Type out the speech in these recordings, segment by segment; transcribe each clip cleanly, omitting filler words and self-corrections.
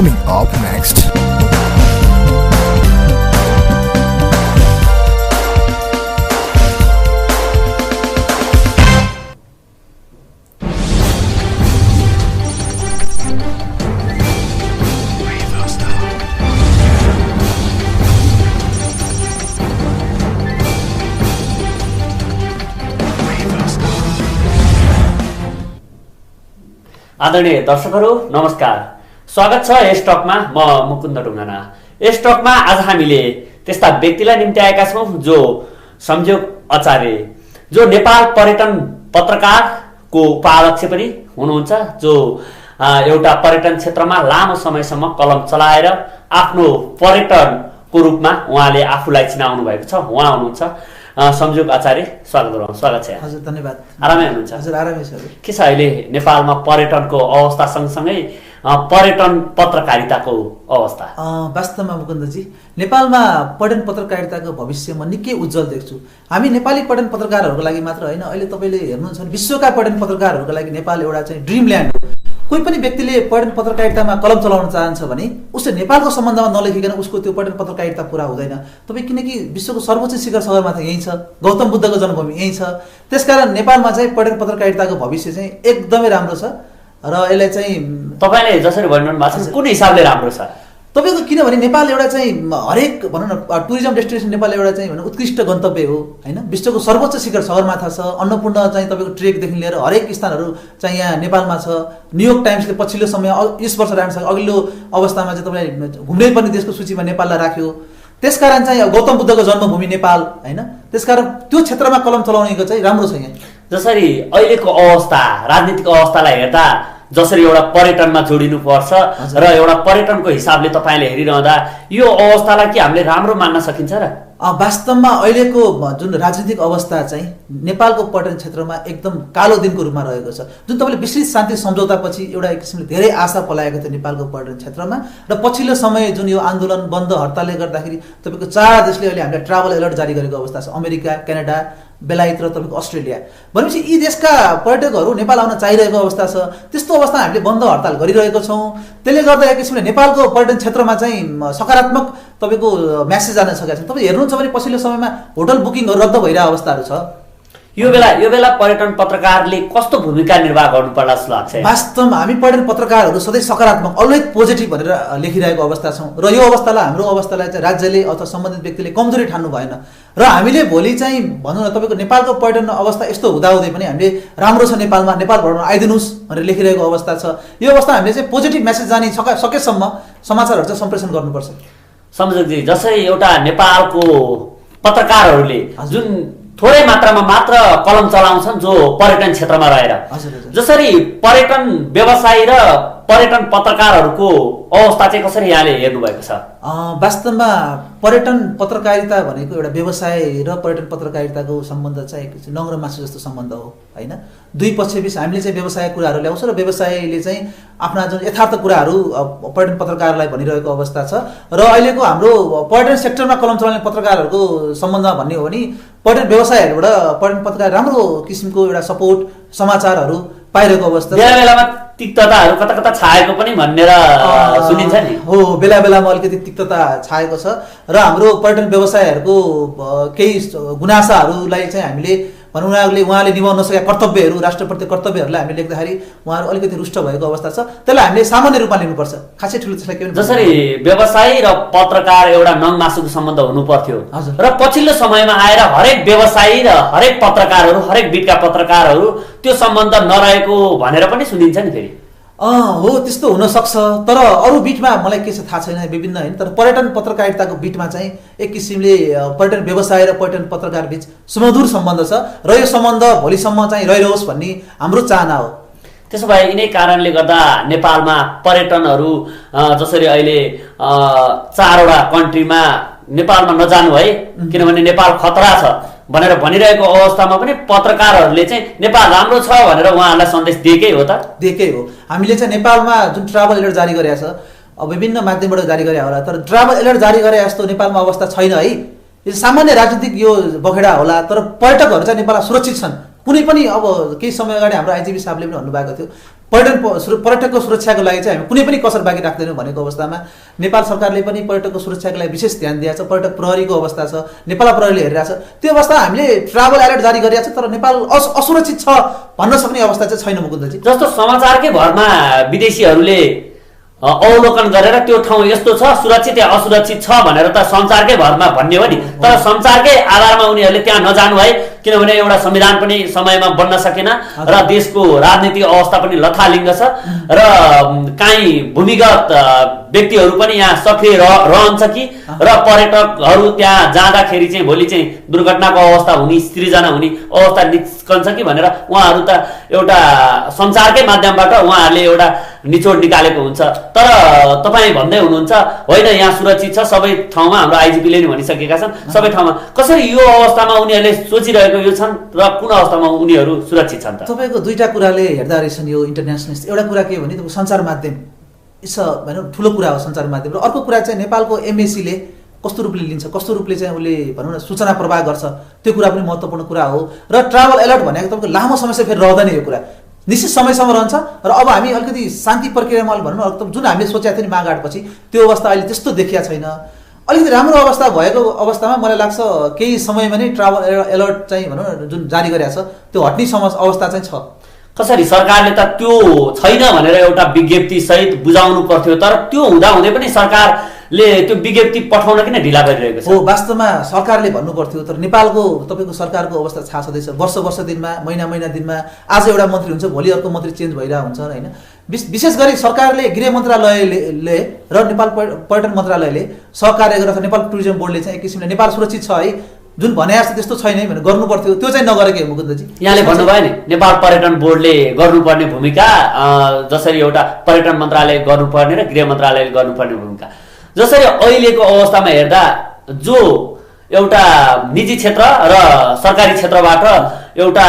Coming up next. आदरणीय दर्शकहरू नमस्कार, स्वागत छ यस टकमा। म मुकुन्द ढुङ्गाना। यस टकमा आज हामीले त्यस्ता व्यक्तिलाई निम्ति आएका छौँ जो संजोग आचार्य, जो नेपाल पर्यटन पत्रकारको उपाध्यक्ष पनि हुनुहुन्छ, जो एउटा पर्यटन क्षेत्रमा लामो समयसम्म कलम चलाएर आफ्नो पर्यटनको रूपमा उहाँले आफूलाई चिनाउनु भएको छ। उहाँ हुनुहुन्छ संजोग आचार्य। स्वागत छ। हजुर, धन्यवाद। आरामै हुनुहुन्छ? हजुर, आरामै छ। के छ अहिले नेपालमा पर्यटनको अवस्था सँगसँगै पर्यटन पत्रकारिताको अवस्था? वास्तवमा मुकुन्दजी, नेपालमा पर्यटन पत्रकारिताको भविष्य म निकै उज्जवल देख्छु। हामी नेपाली पर्यटन पत्रकारहरूको लागि मात्र होइन, अहिले तपाईँले हेर्नुहुन्छ भने विश्वका पर्यटन पत्रकारहरूको लागि नेपाल एउटा चाहिँ ड्रिम ल्यान्ड हो। कोही पनि व्यक्तिले पर्यटन पत्रकारितामा कलम चलाउन चाहन्छ भने उसले नेपालको सम्बन्धमा नलेखिकन उसको त्यो पर्यटन पत्रकारिता पुरा हुँदैन। तपाईँ किनकि विश्वको सर्वोच्च शिखर सगरमाथा यहीँ छ, गौतम बुद्धको जन्मभूमि यहीँ छ। त्यसकारण नेपालमा चाहिँ पर्यटन पत्रकारिताको भविष्य चाहिँ एकदमै राम्रो छ र यसलाई चाहिँ तपाईँले जसरी भन्नु भएको छ कुन हिसाबले राम्रो छ तपाईँको? किनभने नेपाल एउटा चाहिँ हरेक भनौँ न टुरिज्म डेस्टिनेसन नेपाल एउटा चाहिँ भनौँ उत्कृष्ट गन्तव्य हो होइन। विश्वको सर्वोच्च शिखर सगरमाथा छ, अन्नपूर्ण चाहिँ तपाईँको ट्रेकदेखि लिएर हरेक स्थानहरू चाहिँ यहाँ नेपालमा छ। न्युयोर्क टाइम्सले पछिल्लो समय 20 वर्ष राख्छ, अघिल्लो अवस्थामा चाहिँ तपाईँले घुम्नै पर्ने देशको सूचीमा नेपाललाई राख्यो। त्यसकारण चाहिँ गौतम बुद्धको जन्मभूमि नेपाल होइन। त्यसकारण त्यो क्षेत्रमा कलम चलाउनेको चाहिँ राम्रो छ यहाँ। जसरी अहिलेको अवस्था, राजनीतिक अवस्थालाई हेर्दा जसरी एउटा पर्यटनमा जोडिनु पर्छ र एउटा पर्यटनको हिसाबले तपाईँले हेरिरहँदा यो अवस्थालाई के हामीले राम्रो मान्न सकिन्छ र? वास्तवमा अहिलेको जुन राजनीतिक अवस्था चाहिँ नेपालको पर्यटन क्षेत्रमा एकदम कालो दिनको रूपमा रहेको छ। जुन तपाईँले विस्तृत शान्ति सम्झौतापछि एउटा एक किसिमले धेरै आशा पलाएको थियो नेपालको पर्यटन क्षेत्रमा, र पछिल्लो समय जुन यो आन्दोलन बन्द हडतालले गर्दाखेरि तपाईँको 4 देशले अहिले हामीलाई ट्राभल अलर्ट जारी गरेको अवस्था छ। अमेरिका, क्यानाडा, बेलायत र तपाईँको अस्ट्रेलिया। भनेपछि यी देशका पर्यटकहरू नेपाल आउन चाहिरहेको अवस्था छ। त्यस्तो अवस्थामा हामीले बन्द हडताल गरिरहेको छौँ। त्यसले गर्दा एक किसिमले नेपालको पर्यटन क्षेत्रमा चाहिँ सकारात्मक तपाईँको म्यासेज जान सकेको छ। तपाईँ हेर्नुहुन्छ भने पछिल्लो समयमा होटल बुकिङहरू रद्द भइरहेको अवस्थाहरू छ। यो बेला पर्यटन पत्रकारले कस्तो भूमिका निर्वाह गर्नुपर्ला जस्तो लाग्छ? वास्तवमा हामी पर्यटन पत्रकारहरू सधैँ सकारात्मक, अलवेज पोजिटिभ भनेर लेखिरहेको अवस्था छौँ र यो अवस्थालाई हाम्रो अवस्थालाई चाहिँ राज्यले अथवा सम्बन्धित व्यक्तिले कमजोरी ठान्नु भएन। र हामीले भोलि चाहिँ भनौँ न तपाईँको नेपालको पर्यटन अवस्था यस्तो हुँदाहुँदै पनि हामीले राम्रो छ नेपालमा, नेपाल भ्रमण आइदिनुहोस् भनेर लेखिरहेको अवस्था छ। यो अवस्था हामीले चाहिँ पोजिटिभ म्यासेज जाने सकेसम्म समाचारहरू चाहिँ सम्प्रेषण गर्नुपर्छ। संजोगजी, जसरी एउटा नेपालको पत्रकारहरूले जुन थोरै मात्रामा मात्र कलम चलाउँछन् जो पर्यटन क्षेत्रमा रहेर, जसरी पर्यटन व्यवसायी र पर्यटन पत्रकारहरूको अवस्था चाहिँ कसरी यहाँले हेर्नुभएको छ? वास्तवमा पर्यटन पत्रकारिता भनेको एउटा व्यवसाय र पर्यटन पत्रकारिताको सम्बन्ध चाहिँ नङ्ग्रो मासु जस्तो सम्बन्ध हो होइन। दुई पक्षबीच हामीले चाहिँ व्यवसाय कुराहरू ल्याउँछौँ र व्यवसायले चाहिँ आफ्ना जुन यथार्थ कुराहरू पर्यटन पत्रकारलाई भनिरहेको अवस्था छ। र अहिलेको हाम्रो पर्यटन सेक्टरमा कलम चलाउने पत्रकारहरूको सम्बन्धमा भन्ने हो भने पर्यटन व्यवसायहरूबाट पर्यटन पत्रकार राम्रो किसिमको एउटा सपोर्ट समाचारहरू पाइरहेको अवस्था। बेला बेलामा तिक्तताहरू कता कता छाएको पनि भनेर सुनिन्छ नि। हो, बेला बेलामा अलिकति तिक्तता छाएको छ र हाम्रो पर्यटन व्यवसायहरूको केही गुनासाहरूलाई चाहिँ हामीले भनौँ उहाँले निभाउन नसकेका कर्तव्यहरू, राष्ट्रप्रति कर्तव्यहरूलाई हामीले लेख्दाखेरि उहाँहरू अलिकति रुष्ट भएको अवस्था छ। त्यसलाई हामीले सामान्य रूपमा लिनुपर्छ, खासै ठुलो त्यसलाई के। जसरी व्यवसायी र पत्रकार एउटा नङ मासुको सम्बन्ध हुनु पर्थ्यो र पछिल्लो समयमा आएर हरेक व्यवसायी र हरेक पत्रकारहरू, हरेक बिटका पत्रकारहरू त्यो सम्बन्ध नरहेको भनेर पनि सुनिन्छ नि फेरि। हो, त्यस्तो हुनसक्छ, तर अरू बिटमा मलाई के छ थाहा छैन, विभिन्न होइन। तर पर्यटन पत्रकारिताको बिटमा चाहिँ एक किसिमले पर्यटन व्यवसाय र पर्यटन पत्रकार बिच सुमधुर सम्बन्ध छ र यो सम्बन्ध भोलिसम्म चाहिँ रहिरहोस् भन्ने हाम्रो चाहना हो। त्यसो भए यिनै कारणले गर्दा नेपालमा पर्यटनहरू जसरी अहिले 4वटा कन्ट्रीमा नेपालमा नजानु है, किनभने नेपाल खतरा छ भनेर भनिरहेको अवस्थामा पनि पत्रकारहरूले चाहिँ नेपाल राम्रो छ भनेर उहाँहरूलाई सन्देश दिएकै हो त? दिएकै हो। हामीले चाहिँ नेपालमा जुन ट्राभल अलर्ट जारी गरेका छ, विभिन्न माध्यमबाट जारी गरे होला, तर ट्राभल अलर्ट जारी गरे जस्तो नेपालमा अवस्था छैन है। यो सामान्य राजनीतिक यो बखेडा होला, तर पर्यटकहरू चाहिँ नेपालमा सुरक्षित छन् कुनै पनि अब केही समय अगाडि हाम्रो आइजिपी साहबले पनि भन्नुभएको थियो पर्यटकको सुरक्षाको लागि चाहिँ हामी कुनै पनि कसर बाँकी राख्दैनौँ भनेको अवस्थामा नेपाल सरकारले पनि पर्यटकको सुरक्षाको लागि विशेष ध्यान दिएको छ। पर्यटक प्रहरीको अवस्था छ, नेपाल प्रहरीले हेरिरहेको छ। त्यो अवस्था हामीले ट्राभल अलर्ट जारी गरिरहेको छ, तर नेपाल असुरक्षित छ भन्न सक्ने अवस्था चाहिँ छैन मुकुन्दजी। जस्तो समाचारकै भरमा विदेशीहरूले अवलोकन गरेर त्यो ठाउँ यस्तो छ, सुरक्षित या असुरक्षित छ भनेर त सञ्चारकै भरमा भन्ने हो नि, तर सञ्चारकै आधारमा उनीहरूले त्यहाँ नजानु है, किनभने एउटा संविधान पनि समयमा बन्न सकेन र देशको राजनीतिक अवस्था पनि लथालिङ्ग छ र काहीँ भूमिगत व्यक्तिहरू पनि यहाँ सक्रिय रहन्छ कि र पर्यटकहरू त्यहाँ जाँदाखेरि चाहिँ भोलि चाहिँ दुर्घटनाको अवस्था हुने, सृजना हुने अवस्था निस्कन्छ कि भनेर उहाँहरू त एउटा सञ्चारकै माध्यमबाट उहाँहरूले एउटा निचोड निकालेको हुन्छ। तर तपाईँ भन्दै हुनुहुन्छ होइन यहाँ सुरक्षित छ, सबै ठाउँमा हाम्रो आइजिपीले नि भनिसकेका छन्, सबै ठाउँमा। कसरी यो अवस्थामा उनीहरूले सोचिरहेको यो छन् र कुन अवस्थामा उनीहरू सुरक्षित छन् त? तपाईँको दुईटा कुराले हेर्दा रहेछन् यो इन्टरनेसनल। एउटा कुरा के हो भने तपाईँको सञ्चार माध्यम भनौँ ठुलो कुरा हो सञ्चार माध्यम, र अर्को कुरा चाहिँ नेपालको एमएसीले कस्तो रूपले लिन्छ, कस्तो रूपले चाहिँ उसले भनौँ न सूचना प्रवाह गर्छ, त्यो कुरा पनि महत्त्वपूर्ण कुरा हो। र ट्राभल अलर्ट भनेको तपाईँको लामो समयसम्म फेरि रहँदैन यो कुरा, निश्चित समयसम्म रहन्छ। र अब हामी अलिकति शान्ति प्रक्रियामा भनौँ न जुन हामीले सोचेका थियौँ नि माघ आठपछि त्यो अवस्था अहिले त्यस्तो देखिया छैन। अलिकति राम्रो अवस्था भएको अवस्थामा मलाई लाग्छ केही समयमा नै ट्राभल अलर्ट चाहिँ भनौँ न जुन जारी गरेको छ त्यो हट्ने अवस्था चाहिँ छ। कसरी सरकारले त त्यो छैन भनेर एउटा विज्ञप्ति सहित बुझाउनु पर्थ्यो, तर त्यो हुँदाहुँदै पनि सरकारले त्यो विज्ञप्ति पठाउन किन ढिला गरिरहेको छ? हो, वास्तवमा सरकारले भन्नु पर्थ्यो, तर नेपालको तपाईँको सरकारको अवस्था थाहा छँदैछ। वर्ष दिनमा, महिना दिनमा आज एउटा मन्त्री हुन्छ, भोलि अर्को मन्त्री चेन्ज भइरहेको हुन्छ होइन। विशेष गरी सरकारले गृह मन्त्रालयले र नेपाल पर्यटन मन्त्रालयले सहकार्य गरेर नेपाल टुरिज्म बोर्डले चाहिँ एक किसिमले नेपाल सुरक्षित छ है जुन भने जस्तो त्यस्तो छैन है भनेर गर्नु पर्थ्यो, त्यो चाहिँ नगरेको हो मुकुन्दजी। यहाँले भन्नुभयो नि नेपाल पर्यटन बोर्डले गर्नुपर्ने भूमिका जसरी एउटा पर्यटन मन्त्रालय गर्नुपर्ने र गृह मन्त्रालयले गर्नुपर्ने भूमिका, जसरी अहिलेको अवस्थामा हेर्दा जो एउटा निजी क्षेत्र र सरकारी क्षेत्रबाट एउटा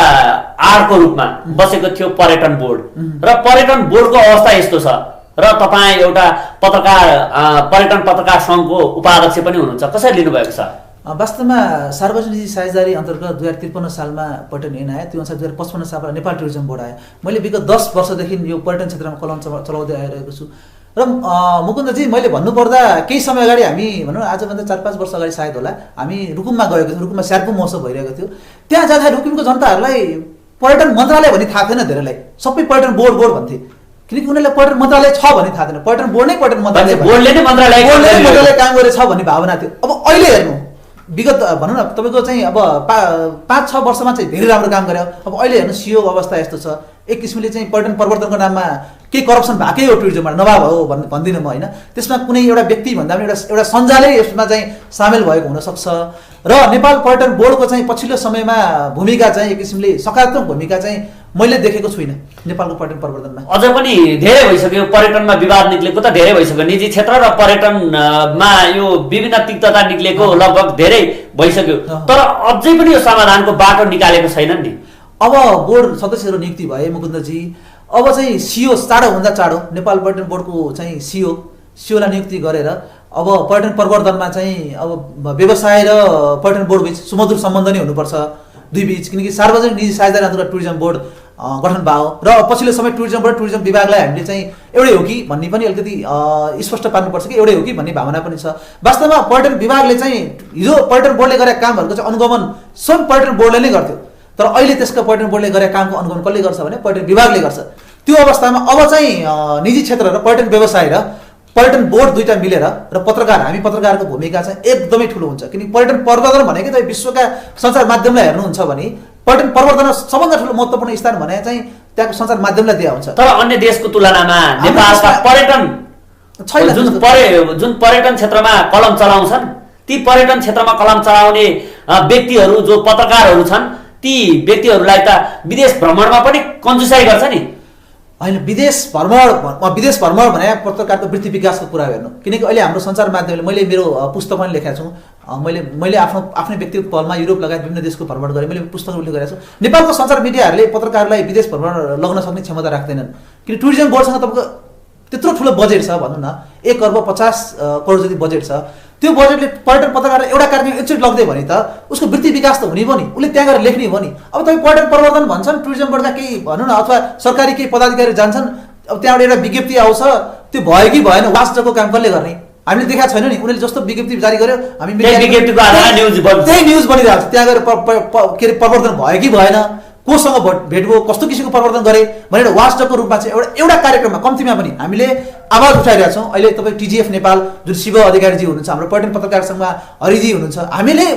आडको रूपमा बसेको थियो पर्यटन बोर्ड, र पर्यटन बोर्डको अवस्था यस्तो छ, र तपाईँ एउटा पत्रकार पर्यटन पत्रकार सङ्घको उपाध्यक्ष पनि हुनुहुन्छ, कसरी लिनुभएको छ? वास्तवमा सार्वजनिक साझेदारी अन्तर्गत 2053 सालमा पर्यटन ऐन आयो, त्यो अनुसार 2055 सालमा नेपाल टुरिज्म बोर्ड आयो। मैले विगत 10 वर्षदेखि यो पर्यटन क्षेत्रमा कलम चलाउँदै आइरहेको छु। र मुकुन्दजी मैले भन्नुपर्दा केही समय अगाडि हामी भनौँ आजभन्दा 4-5 वर्ष अगाडि सायद होला हामी रुकुममा गएको थियौँ। रुकुममा स्यार्पु महोत्सव भइरहेको थियो। त्यहाँ जाँदाखेरि रुकुमको जनताहरूलाई पर्यटन मन्त्रालय भन्ने थाहा थिएन, धेरैलाई सबै पर्यटन बोर्ड भन्थे, किनकि उनीहरूलाई पर्यटन मन्त्रालय छ भन्ने थाहा थिएन। पर्यटन बोर्ड नै पर्यटन मन्त्रालय काम गरेछ भन्ने भावना थियो। अब अहिले हेर्नु विगत भनौँ न तपाईँको चाहिँ अब 5-6 वर्षमा चाहिँ धेरै राम्रो काम गर्यो। अब अहिले हेर्नु सिओको अवस्था यस्तो छ, एक किसिमले चाहिँ पर्यटन प्रवर्धनको नाममा केही करप्सन भएकै हो टुरिज्मबाट, नभए हो भन्दिनँ म होइन। त्यसमा कुनै एउटा व्यक्ति भन्दा पनि एउटा सञ्जालै यसमा चाहिँ सामेल भएको हुनसक्छ। र नेपाल पर्यटन बोर्डको चाहिँ पछिल्लो समयमा भूमिका चाहिँ एक किसिमले सकारात्मक भूमिका चाहिँ मैले देखेको छुइनँ नेपालको पर्यटन प्रवर्धनमा। अझ पनि धेरै भइसक्यो, पर्यटनमा विवाद निक्लेको त धेरै भइसक्यो, निजी क्षेत्र र पर्यटनमा यो विभिन्न तिक्तता निक्लेको लगभग धेरै भइसक्यो, तर अझै पनि यो समाधानको बाटो निकालेको छैनन् नि। अब बोर्ड सदस्यहरू नियुक्ति भए मुकुन्दजी, अब चाहिँ सिओ चाँडोभन्दा चाँडो नेपाल पर्यटन बोर्डको चाहिँ सिओलाई नियुक्ति गरेर अब पर्यटन प्रवर्धनमा चाहिँ अब व्यवसाय र पर्यटन बोर्ड बिच सुमधुर सम्बन्ध नै हुनुपर्छ दुई बिच, किनकि सार्वजनिक निजी साझेदारी अन्तर्गत टुरिज्म बोर्ड गठन भयो र पछिल्लो समय टुरिज्म विभागलाई हामीले चाहिँ एउटै हो कि भन्ने पनि अलिकति स्पष्ट पार्नुपर्छ कि एउटै हो कि भन्ने भावना पनि छ। वास्तवमा पर्यटन विभागले चाहिँ हिजो पर्यटन बोर्डले गरेका कामहरूको चाहिँ अनुगमन स्वयं पर्यटन बोर्डले नै गर्थ्यो, तर अहिले त्यसको पर्यटन बोर्डले गरेका कामको अनुगमन कसले गर्छ भने पर्यटन विभागले गर्छ। त्यो अवस्थामा अब चाहिँ निजी क्षेत्र र पर्यटन व्यवसाय र पर्यटन बोर्ड दुईटा मिलेर र हामी पत्रकारको भूमिका चाहिँ एकदमै ठुलो हुन्छ, किनकि पर्यटन प्रवर्धन भनेको तपाईँ विश्वका सञ्चार माध्यमलाई हेर्नुहुन्छ भने पर्यटन प्रवर्धन सबभन्दा ठुलो महत्त्वपूर्ण स्थान भने चाहिँ त्यहाँको सञ्चार माध्यमलाई दिया हुन्छ। तर अन्य देशको तुलनामा नेपालका पर्यटन जुन पर्यटन क्षेत्रमा कलम चलाउँछन्, ती पर्यटन क्षेत्रमा कलम चलाउने व्यक्तिहरू जो पत्रकारहरू छन्, ती व्यक्तिहरूलाई त विदेश भ्रमणमा पनि कन्जुसाई गर्छ नि। होइन, विदेश भ्रमण भने पत्रकारको वृत्ति विकासको कुरा हेर्नु, किनकि अहिले हाम्रो सञ्चार माध्यमले मैले मेरो पुस्तक पनि लेखेको छु, मैले आफ्नै व्यक्तिगत पहलमा युरोप लगायत विभिन्न देशको भ्रमण गरेँ, मैले पुस्तक उल्लेख गरेको छु। नेपालको सञ्चार मिडियाहरूले पत्रकारलाई विदेश भ्रमण लग्न सक्ने क्षमता राख्दैनन्, किनकि टुरिज्म बोर्डसँग तपाईँको त्यत्रो ठुलो बजेट छ, भनौँ न 1 अर्ब 50 करोड जति बजेट छ, त्यो बजेटले पर्यटन पत्रकार एउटा कार्यक्रम एकचोटि लग्दै भने त उसको वृत्ति विकास त हुने भयो नि, उसले त्यहाँ गएर लेख्ने भयो नि। अब तपाईँ पर्यटन प्रवर्धन भन्छन्, टुरिज्म बोर्डका केही भनौँ न अथवा सरकारी केही पदाधिकारी जान्छन्, अब त्यहाँबाट एउटा विज्ञप्ति आउँछ, त्यो भयो कि भएन वास्टको काम कसले गर्ने? हामीले देखाएको छैन नि, उनीहरूले जस्तो विज्ञप्ति जारी गर्यो हामी त्यही न्युज बनिरहेको छ। त्यहाँ गएर के अरे प्रवर्धन भयो कि भएन, कोसँग भेट भयो, कस्तो किसिमको प्रवर्धन गरे भनेर वास्टको रूपमा चाहिँ एउटा कार्यक्रममा कम्तीमा पनि हामीले आवाज उठाइरहेका छौँ। अहिले तपाईँ टिजिएफ नेपाल जुन शिव अधिकारीजी हुनुहुन्छ, हाम्रो पर्यटन पत्रकार सङ्घमा हरिजी हुनुहुन्छ,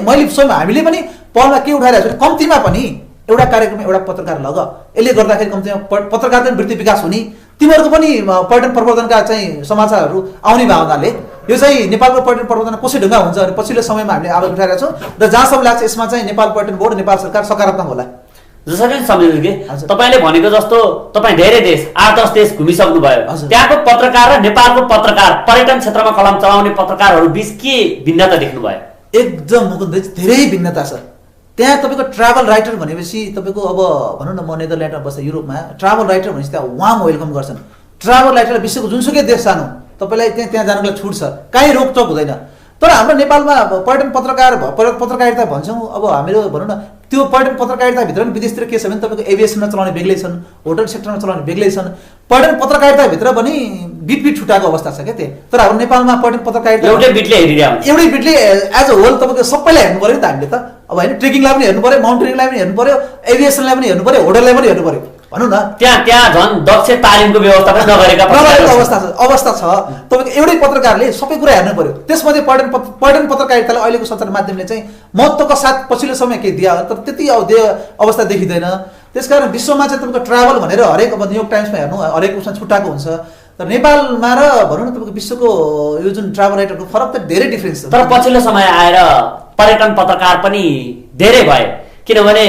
मैले स्वयं हामीले पनि पहलमा के उठाइरहेको छु, कम्तीमा पनि एउटा कार्यक्रममा एउटा पत्रकार लग, यसले गर्दाखेरि कम्तीमा पत्रकारको वृत्ति विकास हुने, तिमीहरूको पनि पर्यटन प्रवर्धनका चाहिँ समाचारहरू आउने भए हुनाले यो चाहिँ नेपालको पर्यटन प्रवर्धन कसै ढुङ्गा हुन्छ भने पछिल्लो समयमा हामीले आवाज उठाइरहेका छौँ र जहाँसम्म लाग्छ यसमा चाहिँ नेपाल पर्यटन बोर्ड, नेपाल सरकार सकारात्मक होला। जसरी सम्झिनु कि तपाईँले भनेको जस्तो तपाईँ धेरै देश 8-10 देश घुमिसक्नु भयो, त्यहाँको पत्रकार र नेपालको पत्रकार पर्यटन क्षेत्रमा कलम चलाउने पत्रकारहरू बीच के भिन्नता देख्नुभयो? एकदम मुकुन्दजी धेरै भिन्नता छ। त्यहाँ तपाईँको ट्राभल राइटर भनेपछि तपाईँको अब भनौँ न म नेदरल्यान्डमा बस्दा युरोपमा ट्राभल राइटर भनेपछि त्यहाँ वाम वेलकम गर्छन्। ट्राभल राइटरलाई विश्वको जुनसुकै देश जानु तपाईँलाई त्यहाँ जानुको लागि छुट छ, काहीँ रोकटोक हुँदैन। तर हाम्रो नेपालमा पर्यटन पत्रकारिता भन्छौँ, अब हाम्रो भनौँ न त्यो पर्यटन पत्रकारिताभित्र पनि विदेशतिर के छ भने तपाईँको एभिएसनमा चलाउने बेग्लै छन्, होटल सेक्टरमा चलाउने बेग्लै छन्। पर्यटन पत्रकारिताभित्र पनि बिट छुट्याएको अवस्था छ क्या त्यही। तर हाम्रो नेपालमा पर्यटन पत्रकारिता एउटै बिटले एज अ होल तपाईँको सबैलाई हेर्नु पऱ्यो नि त हामीले त। अब होइन ट्रेकिङलाई पनि हेर्नु पऱ्यो, माउन्टेनिङलाई पनि हेर्नु पऱ्यो, एभिएसनलाई पनि हेर्नु पऱ्यो, होटललाई पनि हेर्नु पऱ्यो भनौँ न। त्यहाँ झन् दक्ष तालिमको व्यवस्था पनि नगरेको अवस्था छ। तपाईँको एउटै पत्रकारले सबै कुरा हेर्नु पऱ्यो। त्यसमध्ये पर्यटन पत्रकारितालाई अहिलेको सञ्चार माध्यमले चाहिँ महत्त्वको साथ पछिल्लो समय केही दियो तर त्यति अवस्था देखिँदैन। त्यसकारण विश्वमा चाहिँ तपाईँको ट्राभल भनेर हरेक अब न्युयोर्क टाइम्समा हेर्नु हरेक उसमा छुट्टाएको हुन्छ, तर नेपालमा र भनौँ न तपाईँको विश्वको यो जुन ट्राभल राइटरको फरक त धेरै डिफ्रेन्स छ। तर पछिल्लो समय आएर पर्यटन पत्रकार पनि धेरै भए, किनभने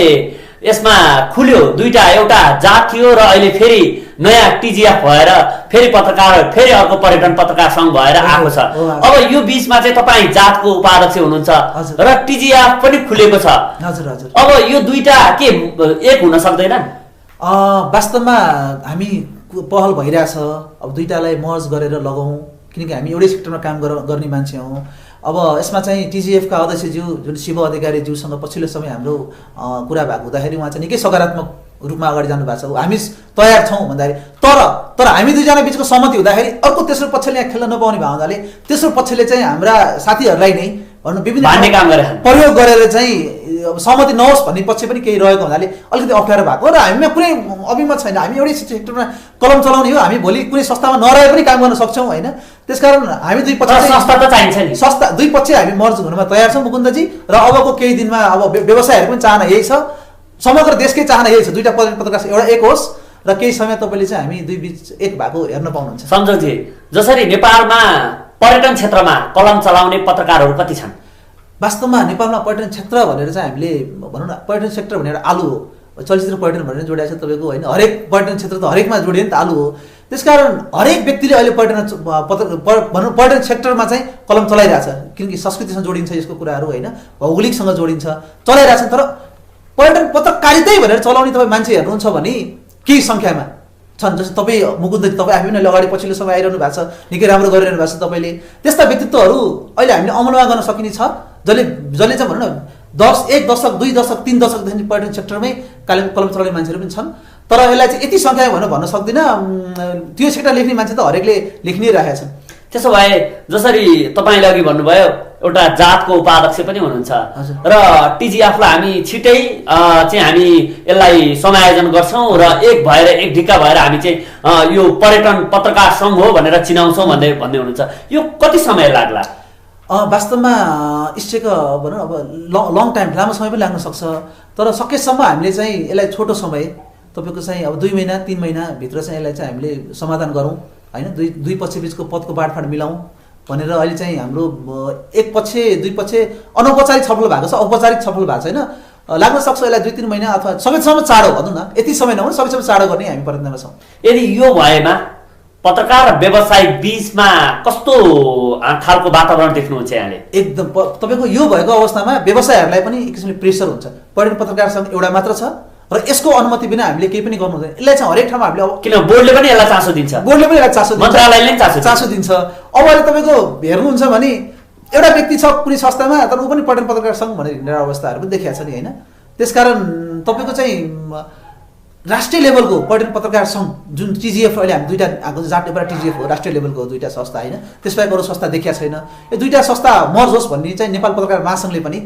यसमा खुल्यो दुईटा, एउटा जात थियो र अहिले फेरि नयाँ टिजिएफ भएर फेरि पत्रकार फेरि अर्को पर्यटन पत्रकार सङ्घ भएर आएको छ। अब यो बिचमा चाहिँ तपाईँ जातको उपाध्यक्ष हुनुहुन्छ र टिजिएफ पनि खुलेको छ। अब यो दुईटा के एक हुन सक्दैन? वास्तवमा हामी पहल भइरहेछ, अब दुईटालाई मर्ज गरेर लगाउँ, किनकि हामी एउटै सेक्टरमा काम गर्ने मान्छे हौँ। अब यसमा चाहिँ टिजिएफका अध्यक्षज्यू जुन शिव अधिकारीज्यूसँग पछिल्लो समय हाम्रो कुरा भएको हुँदाखेरि उहाँ चाहिँ निकै सकारात्मक रूपमा अगाडि जानु भएको छ। हामी तयार छौँ भन्दाखेरि तर हामी दुईजना बिचको सहमति हुँदाखेरि अर्को तेस्रो पक्षले यहाँ खेल्न नपाउने भएको हुनाले तेस्रो पक्षले चाहिँ हाम्रा साथीहरूलाई नै भनौँ विभिन्न काम प्रयोग गरेर चाहिँ सहमति नहोस् भन्ने पक्ष पनि केही रहेको हुनाले अलिकति अप्ठ्यारो भएको र हामीमा कुनै अभिमत छैन। हामी एउटै सेक्टरमा कलम चलाउने हो, हामी भोलि कुनै संस्थामा नरहे पनि काम गर्न सक्छौँ होइन। त्यसकारण हामी दुई पक्ष संस्था त चाहिन्छ नि, संस्था दुई पक्ष हामी मर्ज हुनमा तयार छौँ मुकुन्दजी। र अबको केही दिनमा अब व्यवसायहरूको पनि चाहना यही छ, समग्र देशकै चाहना यही छ, दुईटा पत्रकार एउटा एक होस् र केही समय तपाईँले चाहिँ हामी दुई बिच एक भएको हेर्न पाउनुहुन्छ। सम्झौजी जसरी नेपालमा पर्यटन क्षेत्रमा कलम चलाउने पत्रकारहरू कति छन्? वास्तवमा नेपालमा पर्यटन क्षेत्र भनेर चाहिँ हामीले भनौँ न पर्यटन सेक्टर भनेर आलु हो, चलचित्र पर्यटन भनेर जोडिएको छ तपाईँको होइन। हरेक पर्यटन क्षेत्र त हरेकमा जोडियो नि त आलु हो। त्यसकारण हरेक व्यक्तिले अहिले पर्यटन सेक्टरमा चाहिँ कलम चलाइरहेछ, किनकि संस्कृतिसँग जोडिन्छ यसको कुराहरू होइन, भौगोलिकसँग जोडिन्छ चलाइरहेछ। तर पर्यटन पत्रकारितै भनेर चलाउने तपाईँ मान्छे हेर्नुहुन्छ भने केही सङ्ख्यामा छन्। जस्तो तपाईँ मुकुन्द तपाईँ आफै पनि अगाडि पछिल्लो समय आइरहनु भएको छ, निकै राम्रो गरिरहनु भएको छ तपाईँले। त्यस्ता व्यक्तित्वहरू अहिले हामीले अमलमा गर्न सकिने छ, जसले चाहिँ भनौँ न 1 दशक 2 दशक 3 दशकदेखि पर्यटन सेक्टरमै कलम चलाउने मान्छेहरू पनि छन्। तर यसलाई चाहिँ यति सङ्ख्या भन्न सक्दिनँ, त्यो सेक्टर लेख्ने मान्छे त हरेकले लेख्नै राखेका छन्। त्यसो भए जसरी तपाईँले अघि भन्नुभयो एउटा जातको उपाध्यक्ष पनि हुनुहुन्छ र टिजिएफलाई हामी छिटै चाहिँ हामी यसलाई समायोजन गर्छौँ र एक भएर एक ढिक्का भएर हामी चाहिँ यो पर्यटन पत्रकार सङ्घ हो भनेर चिनाउँछौँ भन्दै हुनुहुन्छ, यो कति समय लाग्ला? वास्तवमा इस्टेक भनौँ अब लङ टाइम लामो समय पनि लाग्न सक्छ। तर सकेसम्म हामीले चाहिँ यसलाई छोटो समय तपाईँको चाहिँ अब 2 महिना 3 महिनाभित्र चाहिँ यसलाई चाहिँ हामीले समाधान गरौँ होइन। दुई पक्ष बिचको पदको बाँडफाँड मिलाउँ भनेर अहिले चाहिँ हाम्रो एक पक्ष दुई पक्ष अनौपचारिक छलफल भएको छ, औपचारिक छलफल भएको छैन। लाग्न सक्छ यसलाई 2-3 महिना अथवा सकेसम्म चाँडो भनौँ न, यति समय नहुन सकेसम्म चाँडो गर्ने हामी प्रयत्नमा छौँ। यदि यो भएमा पत्रकार र व्यवसायी बीचमा कस्तो खालको वातावरण देख्नुहुन्छ यहाँले? एकदम तपाईँको यो भएको अवस्थामा व्यवसायहरूलाई पनि एक किसिमले प्रेसर हुन्छ। पर्यटन पत्रकार सङ्घ एउटा मात्र छ र यसको अनुमति बिना हामीले केही पनि गर्नु हुँदैन। यसलाई चाहिँ हरेक ठाउँमा हामीले अब किन बोर्डले पनि यसलाई चासो दिन्छ, बोर्डले पनि यसलाई चासो दिन्छ, मन्त्रालयले पनि चासो दिन्छ। अब अहिले तपाईँको हेर्नुहुन्छ भने एउटा व्यक्ति छ कुनै संस्थामा तर ऊ पनि पर्यटन पत्रकार सङ्घ भनेर हिँडेर अवस्थाहरू पनि देखिएको छ नि होइन। त्यसकारण तपाईँको चाहिँ राष्ट्रिय लेभलको पर्यटन पत्रकार सङ्घ जुन टिजिएफ अहिले हामी दुईवटा आएको जाट नेपाल टिजिएफ हो राष्ट्रिय लेभलको दुईवटा संस्था होइन, त्यसबाहेक अरू संस्था देखिएको छैन। यो दुईवटा संस्था मर्ज होस् भन्ने चाहिँ नेपाल पत्रकार महासङ्घले पनि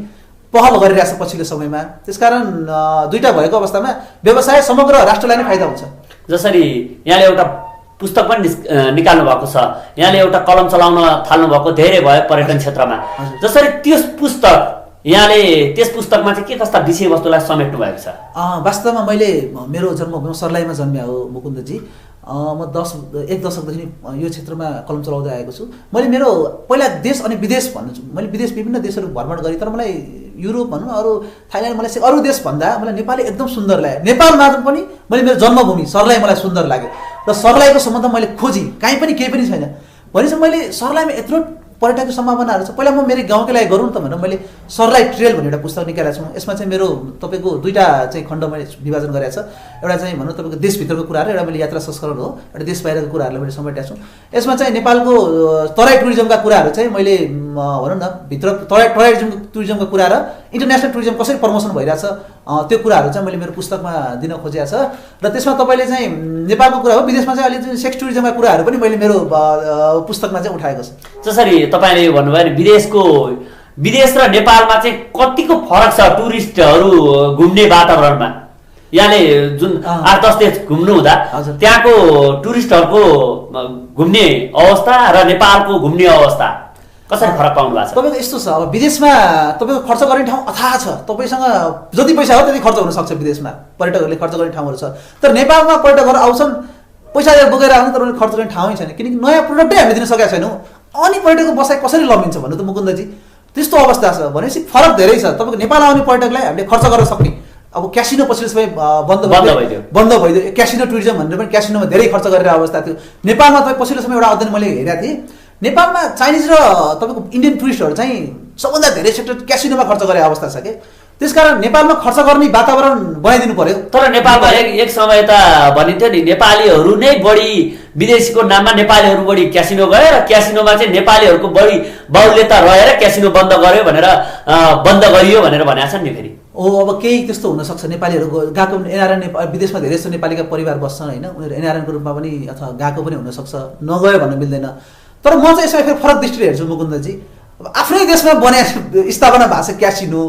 पहल गरिरहेको छ पछिल्लो समयमा। त्यसकारण दुईवटा भएको अवस्थामा व्यवसाय समग्र राष्ट्रलाई नै फाइदा हुन्छ। जसरी यहाँले एउटा पुस्तक पनि निकाल्नु भएको छ, यहाँले एउटा कलम चलाउन थाल्नु भएको धेरै भयो पर्यटन क्षेत्रमा। जसरी त्यस पुस्तक यहाँले त्यस पुस्तकमा चाहिँ के कस्ता विषयवस्तुलाई समेट्नु भएको छ? वास्तवमा मैले मेरो जन्मभूमि सर्लाहीमा जन्मिया हो मुकुन्दजी। म 1 दशकदेखि यो क्षेत्रमा कलम चलाउँदै आएको छु। मैले मेरो पहिला देश अनि विदेश भन्नु छु, मैले विदेश विभिन्न देशहरू भ्रमण गरेँ, तर मलाई युरोप भनौँ अरू थाइल्यान्ड मलेसिया अरू देश भन्दा मलाई नेपाली एकदम सुन्दर लाग्यो। नेपालमा पनि मैले मेरो जन्मभूमि सर्लाही मलाई सुन्दर लाग्यो र सर्लाहीको सम्बन्ध मैले खोजेँ, कहीँ पनि केही पनि छैन भनेपछि मैले सर्लाहीमा यत्रो पर्यटनको सम्भावनाहरू छ, पहिला म मेरो गाउँकै लागि गरौँ त भनेर मैले सर्लाही ट्रेल भन्ने एउटा पुस्तक निकालेको छु। यसमा चाहिँ मेरो तपाईँको दुईवटा चाहिँ खण्ड मैले विभाजन गरेको छ। एउटा चाहिँ भनौँ तपाईँको देशभित्रको कुराहरू, एउटा मैले यात्रा संस्करण हो, एउटा देश बाहिरको कुराहरूलाई मैले समेटेको छु। यसमा चाहिँ नेपालको तराई टुरिज्मका कुराहरू चाहिँ मैले भनौँ न भित्र तराई टुरिज्मको कुरा र इन्टरनेसनल टुरिज्म कसरी प्रमोसन भइरहेछ त्यो कुराहरू चाहिँ मैले मेरो पुस्तकमा दिन खोजेको छ। र त्यसमा तपाईँले चाहिँ नेपालको कुरा हो, विदेशमा चाहिँ अहिले सेक्स टुरिज्मका कुराहरू पनि मैले मेरो पुस्तकमा चाहिँ उठाएको छ। जसरी तपाईँले भन्नुभयो नि विदेश र नेपालमा चाहिँ कतिको फरक छ टुरिस्टहरू घुम्ने वातावरणमा? यहाँले जुन 8-10 देश घुम्नु हुँदा त्यहाँको टुरिस्टहरूको घुम्ने अवस्था र नेपालको घुम्ने अवस्था कसरी फरक पाउनु भएको छ? तपाईँको यस्तो छ, अब विदेशमा तपाईँको खर्च गर्ने ठाउँ अथाह छ, तपाईँसँग जति पैसा हो त्यति खर्च हुनसक्छ। विदेशमा पर्यटकहरूले खर्च गर्ने ठाउँहरू छ, तर नेपालमा पर्यटकहरू आउँछन् पैसा बोकेर आउँछन् तर उनीहरूले खर्च गर्ने ठाउँै छैन, किनकि नयाँ प्रोडक्टै हामीले दिन सकेका छैनौँ। अनि पर्यटकको बसाइ कसरी लमिन्छ भन्नु त मुकुन्दजी? त्यस्तो अवस्था छ। भनेपछि फरक धेरै छ। तपाईँको नेपाल आउने पर्यटकलाई हामीले खर्च गर्न सक्ने, अब क्यासिनो पछिल्लो समय बन्द भइदियो, क्यासिनो टुरिज्म भनेर पनि क्यासिनोमा धेरै खर्च गरेर अवस्था थियो नेपालमा। तपाईँ पछिल्लो समय एउटा अध्ययन मैले हेरेको थिएँ, नेपालमा चाइनिज र तपाईँको इन्डियन टुरिस्टहरू चाहिँ सबभन्दा धेरै सेक्टर क्यासिनोमा खर्च गरेको अवस्था छ कि त्यसकारण नेपालमा खर्च गर्ने वातावरण बनाइदिनु पर्यो। तर नेपालमा एक समय त भनिन्थ्यो नि नेपालीहरू नै बढी विदेशीको नाममा नेपालीहरू बढी क्यासिनो गए र क्यासिनोमा चाहिँ नेपालीहरूको बढी बाहुल्यता रहेर क्यासिनो बन्द गर्यो भनेर बन्द गरियो भनेर भनेको छ नि फेरि। अब केही त्यस्तो हुनसक्छ। नेपालीहरू गएको एनआरएन विदेशमा धेरै जस्तो नेपालीका परिवार बस्छन् होइन, उनीहरू एनआरएनको रूपमा पनि अथवा गएको पनि हुनसक्छ, नगयो भन्न मिल्दैन। तर म चाहिँ यसमा फेरि फरक दृष्टिले हेर्छु मुकुन्दजी। अब आफ्नै देशमा स्थापना भएको छ क्यासिनो